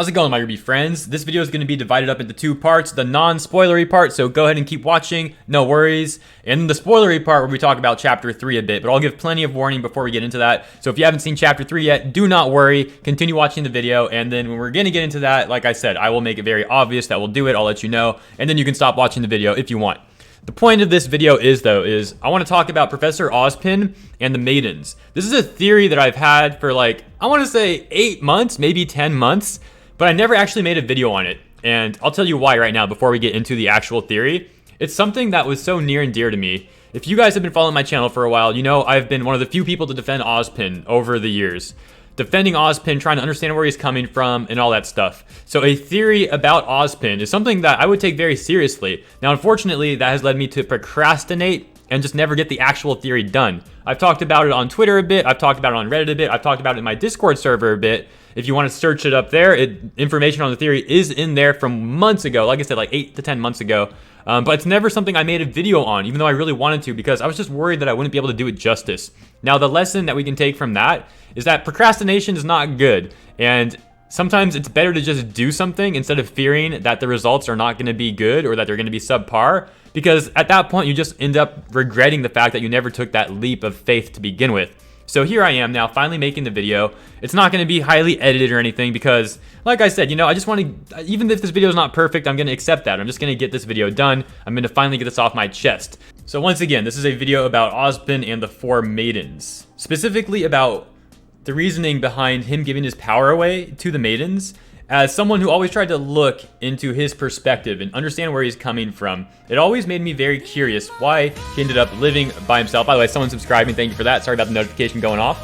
How's it going, my RWBY friends? This video is going to be divided up into two parts. The non-spoilery part, so go ahead and keep watching, no worries. And the spoilery part where we talk about Chapter 3 a bit, but I'll give plenty of warning before we get into that. So if you haven't seen Chapter 3 yet, do not worry. Continue watching the video, and then when we're going to get into that, like I said, I will make it very obvious that we'll do it. I'll let you know, and then you can stop watching the video if you want. The point of this video is I want to talk about Professor Ozpin and the Maidens. This is a theory that I've had for I want to say 8 months, maybe 10 months. But I never actually made a video on it, and I'll tell you why right now before we get into the actual theory. It's something that was so near and dear to me. If you guys have been following my channel for a while, you know I've been one of the few people to defend Ozpin over the years. Defending Ozpin, trying to understand where he's coming from, and all that stuff. So a theory about Ozpin is something that I would take very seriously. Now, unfortunately, that has led me to procrastinate and just never get the actual theory done. I've talked about it on Twitter a bit, I've talked about it on Reddit a bit, I've talked about it in my Discord server a bit. If you want to search it up there, information on the theory is in there from months ago. Like I said, like 8 to 10 months ago. But it's never something I made a video on, even though I really wanted to, because I was just worried that I wouldn't be able to do it justice. Now, the lesson that we can take from that is that procrastination is not good. And sometimes it's better to just do something instead of fearing that the results are not going to be good or that they're going to be subpar. Because at that point, you just end up regretting the fact that you never took that leap of faith to begin with. So here I am now, finally making the video. It's not going to be highly edited or anything because, like I said, I just want to, even if this video is not perfect, I'm going to accept that. I'm just going to get this video done. I'm going to finally get this off my chest. So once again, this is a video about Ozpin and the 4 maidens. Specifically about the reasoning behind him giving his power away to the maidens. As someone who always tried to look into his perspective and understand where he's coming from, it always made me very curious why he ended up living by himself. By the way, someone subscribed me, thank you for that. Sorry about the notification going off.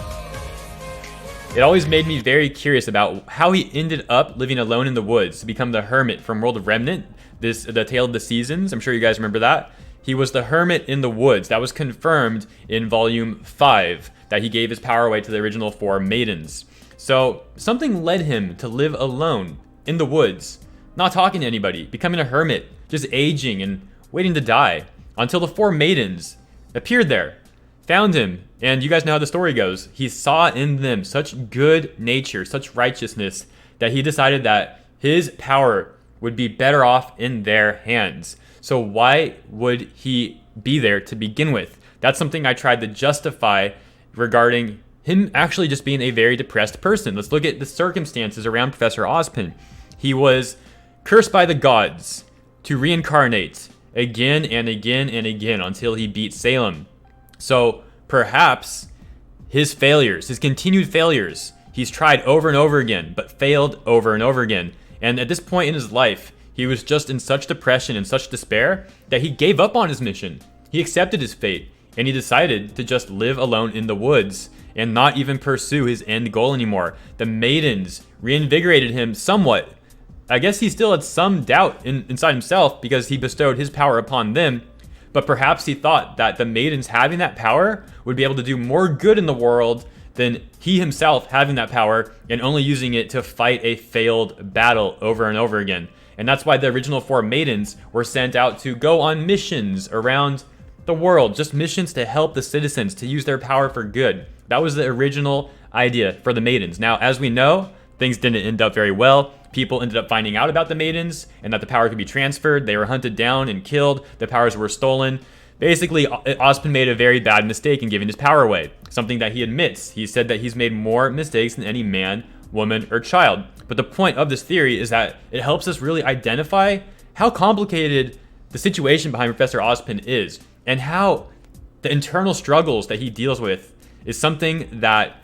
It always made me very curious about how he ended up living alone in the woods to become the hermit from World of Remnant, the Tale of the Seasons. I'm sure you guys remember that. He was the hermit in the woods. That was confirmed in volume 5, that he gave his power away to the original 4 maidens. So something led him to live alone in the woods, not talking to anybody, becoming a hermit, just aging and waiting to die until the 4 maidens appeared there, found him, and you guys know how the story goes. He saw in them such good nature, such righteousness, that he decided that his power would be better off in their hands. So why would he be there to begin with? That's something I tried to justify regarding him actually just being a very depressed person. Let's look at the circumstances around Professor Ozpin. He was cursed by the gods to reincarnate again and again and again until he beat Salem. So perhaps his failures, his continued failures, he's tried over and over again, but failed over and over again. And at this point in his life, he was just in such depression and such despair that he gave up on his mission. He accepted his fate, and he decided to just live alone in the woods and not even pursue his end goal anymore. The maidens reinvigorated him somewhat. I guess he still had some doubt inside himself because he bestowed his power upon them, but perhaps he thought that the maidens having that power would be able to do more good in the world than he himself having that power and only using it to fight a failed battle over and over again. And that's why the original 4 maidens were sent out to go on missions around the world, just missions to help the citizens to use their power for good. That was the original idea for the maidens. Now, as we know, things didn't end up very well. People ended up finding out about the maidens and that the power could be transferred. They were hunted down and killed. The powers were stolen. Basically, Ozpin made a very bad mistake in giving his power away, something that he admits. He said that he's made more mistakes than any man, woman, or child. But the point of this theory is that it helps us really identify how complicated the situation behind Professor Ozpin is and how the internal struggles that he deals with is something that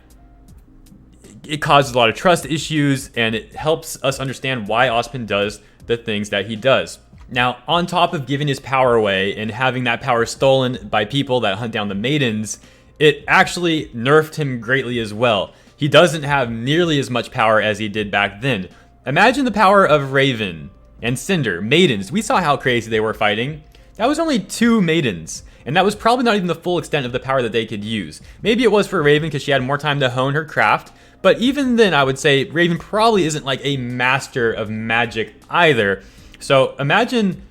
it causes a lot of trust issues, and it helps us understand why Ozpin does the things that he does. Now, on top of giving his power away and having that power stolen by people that hunt down the maidens, it actually nerfed him greatly as well. He doesn't have nearly as much power as he did back then. Imagine the power of Raven and Cinder, maidens. We saw how crazy they were fighting. That was only 2 maidens. And that was probably not even the full extent of the power that they could use. Maybe it was for Raven because she had more time to hone her craft. But even then, I would say Raven probably isn't like a master of magic either. So imagine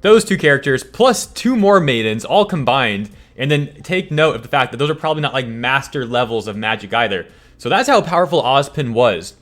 those 2 characters plus 2 more maidens all combined. And then take note of the fact that those are probably not like master levels of magic either. So that's how powerful Ozpin was.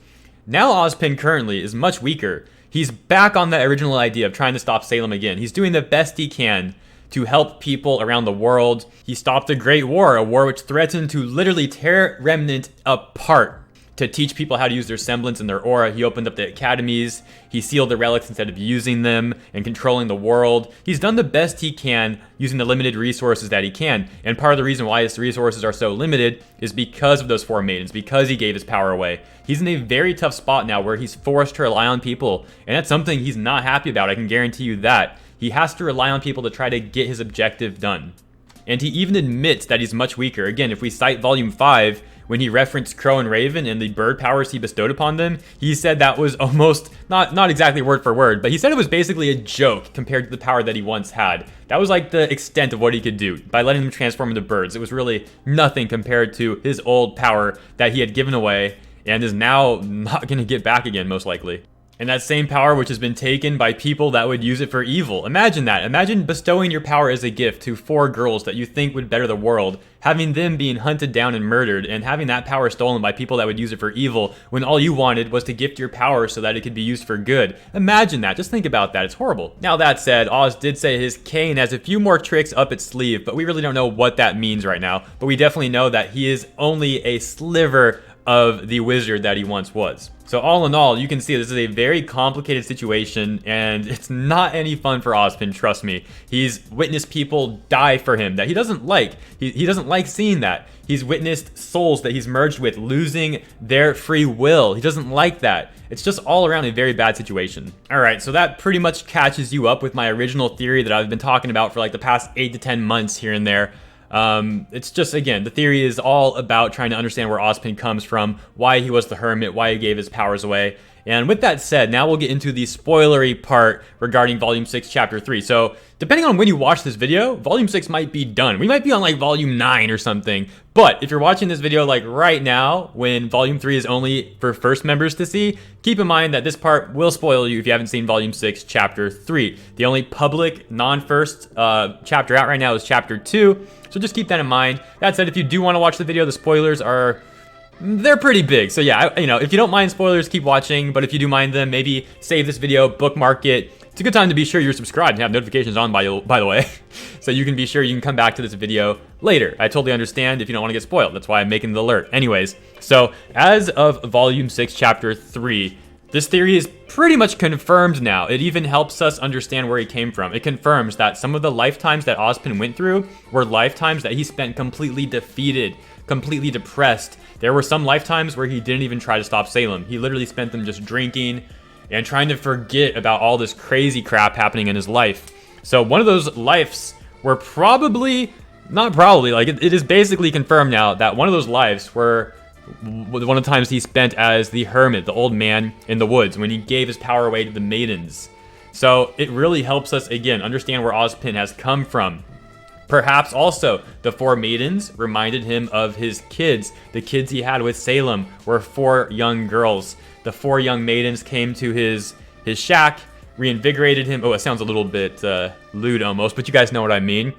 Now Ozpin currently is much weaker. He's back on that original idea of trying to stop Salem again. He's doing the best he can to help people around the world. He stopped a great war, a war which threatened to literally tear Remnant apart. To teach people how to use their semblance and their aura, he opened up the academies, he sealed the relics instead of using them, and controlling the world. He's done the best he can using the limited resources that he can, and part of the reason why his resources are so limited is because of those 4 maidens, because he gave his power away. He's in a very tough spot now where he's forced to rely on people, and that's something he's not happy about, I can guarantee you that. He has to rely on people to try to get his objective done. And he even admits that he's much weaker. Again, if we cite Volume 5, when he referenced Crow and Raven and the bird powers he bestowed upon them, he said that was almost, not exactly word for word, but he said it was basically a joke compared to the power that he once had. That was like the extent of what he could do by letting them transform into birds. It was really nothing compared to his old power that he had given away and is now not going to get back again, most likely. And that same power which has been taken by people that would use it for evil. Imagine that. Imagine bestowing your power as a gift to 4 girls that you think would better the world, having them being hunted down and murdered, and having that power stolen by people that would use it for evil when all you wanted was to gift your power so that it could be used for good. Imagine that. Just think about that. It's horrible. Now that said, Oz did say his cane has a few more tricks up its sleeve, but we really don't know what that means right now. But we definitely know that he is only a sliver of the wizard that he once was. So all in all, you can see this is a very complicated situation, and it's not any fun for Ozpin, trust me. He's witnessed people die for him that he doesn't like. He doesn't like seeing that. He's witnessed souls that he's merged with losing their free will. He doesn't like that. It's just all around a very bad situation. All right, so that pretty much catches you up with my original theory that I've been talking about for like the past 8 to 10 months here and there. It's just, again, the theory is all about trying to understand where Ozpin comes from, why he was the hermit, why he gave his powers away. And with that said, now we'll get into the spoilery part regarding Volume 6, Chapter 3. So, depending on when you watch this video, Volume 6 might be done. We might be on like Volume 9 or something. But if you're watching this video like right now, when Volume 3 is only for first members to see, keep in mind that this part will spoil you if you haven't seen Volume 6, Chapter 3. The only public, non-first chapter out right now is Chapter 2. So just keep that in mind. That said, if you do want to watch the video, the spoilers they're pretty big. So yeah, if you don't mind spoilers, keep watching. But if you do mind them, maybe save this video, bookmark it. It's a good time to be sure you're subscribed and have notifications on, by the way. So you can be sure you can come back to this video later. I totally understand if you don't want to get spoiled. That's why I'm making the alert. Anyways, so as of Volume 6, Chapter 3, this theory is pretty much confirmed now. It even helps us understand where he came from. It confirms that some of the lifetimes that Ozpin went through were lifetimes that he spent completely defeated, completely depressed. There were some lifetimes where he didn't even try to stop Salem. He literally spent them just drinking and trying to forget about all this crazy crap happening in his life. So one of those lives were it is basically confirmed now that one of those lives were one of the times he spent as the hermit, the old man in the woods, when he gave his power away to the maidens. So it really helps us, again, understand where Ozpin has come from. Perhaps also the 4 maidens reminded him of his kids. The kids he had with Salem were 4 young girls. The 4 young maidens came to his shack, reinvigorated him. Oh, it sounds a little bit lewd almost, but you guys know what I mean.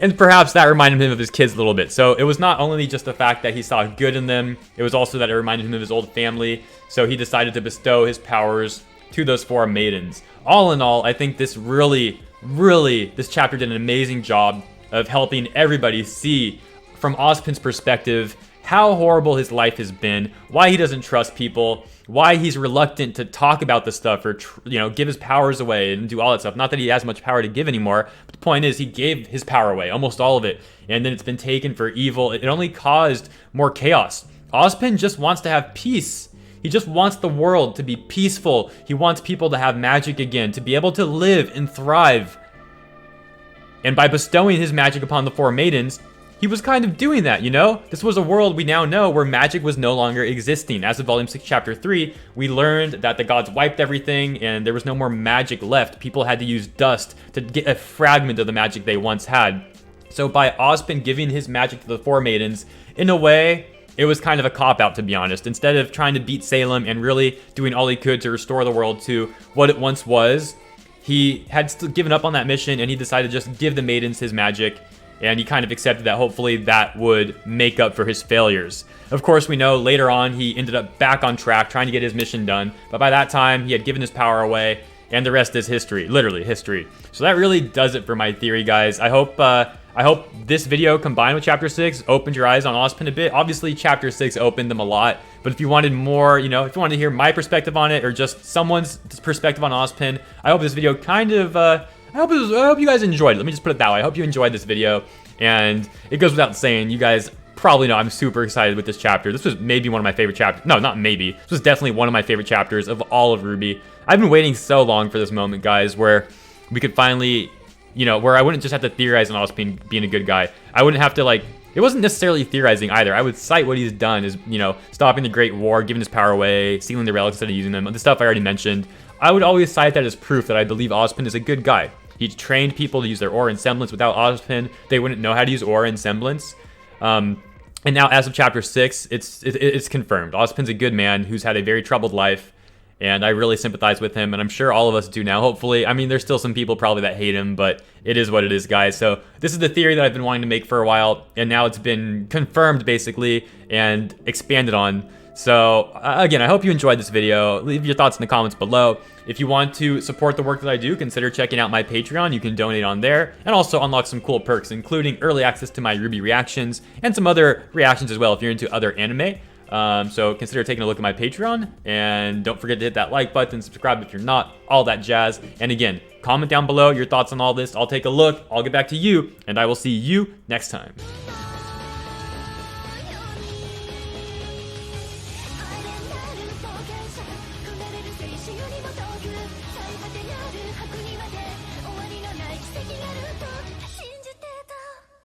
And perhaps that reminded him of his kids a little bit. So it was not only just the fact that he saw good in them, it was also that it reminded him of his old family. So he decided to bestow his powers to those 4 maidens. All in all, I think this this chapter did an amazing job of helping everybody see from Ozpin's perspective how horrible his life has been, why he doesn't trust people, why he's reluctant to talk about this stuff or give his powers away and do all that stuff. Not that he has much power to give anymore, but the point is he gave his power away, almost all of it, and then it's been taken for evil. It only caused more chaos. Ozpin just wants to have peace. He just wants the world to be peaceful. He wants people to have magic again, to be able to live and thrive. And by bestowing his magic upon the 4 maidens, he was kind of doing that, This was a world we now know where magic was no longer existing. As of Volume 6, Chapter 3, we learned that the gods wiped everything and there was no more magic left. People had to use dust to get a fragment of the magic they once had. So by Ozpin giving his magic to the 4 maidens, in a way, it was kind of a cop-out, to be honest. Instead of trying to beat Salem and really doing all he could to restore the world to what it once was, he had still given up on that mission and he decided to just give the maidens his magic and he kind of accepted that hopefully that would make up for his failures. Of course, we know later on he ended up back on track trying to get his mission done, but by that time he had given his power away, and the rest is history, literally history. So that really does it for my theory, guys. I hope this video combined with Chapter 6 opened your eyes on Ozpin a bit. Obviously, Chapter 6 opened them a lot, but if you wanted more, you know, if you wanted to hear my perspective on it or just someone's perspective on Ozpin, I hope this video kind of, I hope you guys enjoyed it. Let me just put it that way. I hope you enjoyed this video, and it goes without saying, you guys probably know I'm super excited with this chapter. This was maybe one of my favorite chapters. No, not maybe. This was definitely one of my favorite chapters of all of RWBY. I've been waiting so long for this moment, guys, where we could finally, you know, where I wouldn't just have to theorize on Ozpin being a good guy. I wouldn't have to, like, it wasn't necessarily theorizing either. I would cite what he's done as, you know, stopping the Great War, giving his power away, stealing the relics instead of using them, the stuff I already mentioned. I would always cite that as proof that I believe Ozpin is a good guy. He trained people to use their aura and semblance. Without Ozpin, they wouldn't know how to use aura and semblance. And now, as of Chapter 6, it's confirmed. Ozpin's a good man who's had a very troubled life, and I really sympathize with him, and I'm sure all of us do now, hopefully. I mean, there's still some people probably that hate him, but it is what it is, guys. So this is the theory that I've been wanting to make for a while, and now it's been confirmed, basically, and expanded on. So, again, I hope you enjoyed this video. Leave your thoughts in the comments below. If you want to support the work that I do, consider checking out my Patreon. You can donate on there, and also unlock some cool perks, including early access to my RWBY reactions, and some other reactions as well if you're into other anime. So consider taking a look at my Patreon, and don't forget to hit that like button, subscribe if you're not, all that jazz. And again, comment down below your thoughts on all this. I'll take a look, I'll get back to you, and I will see you next time.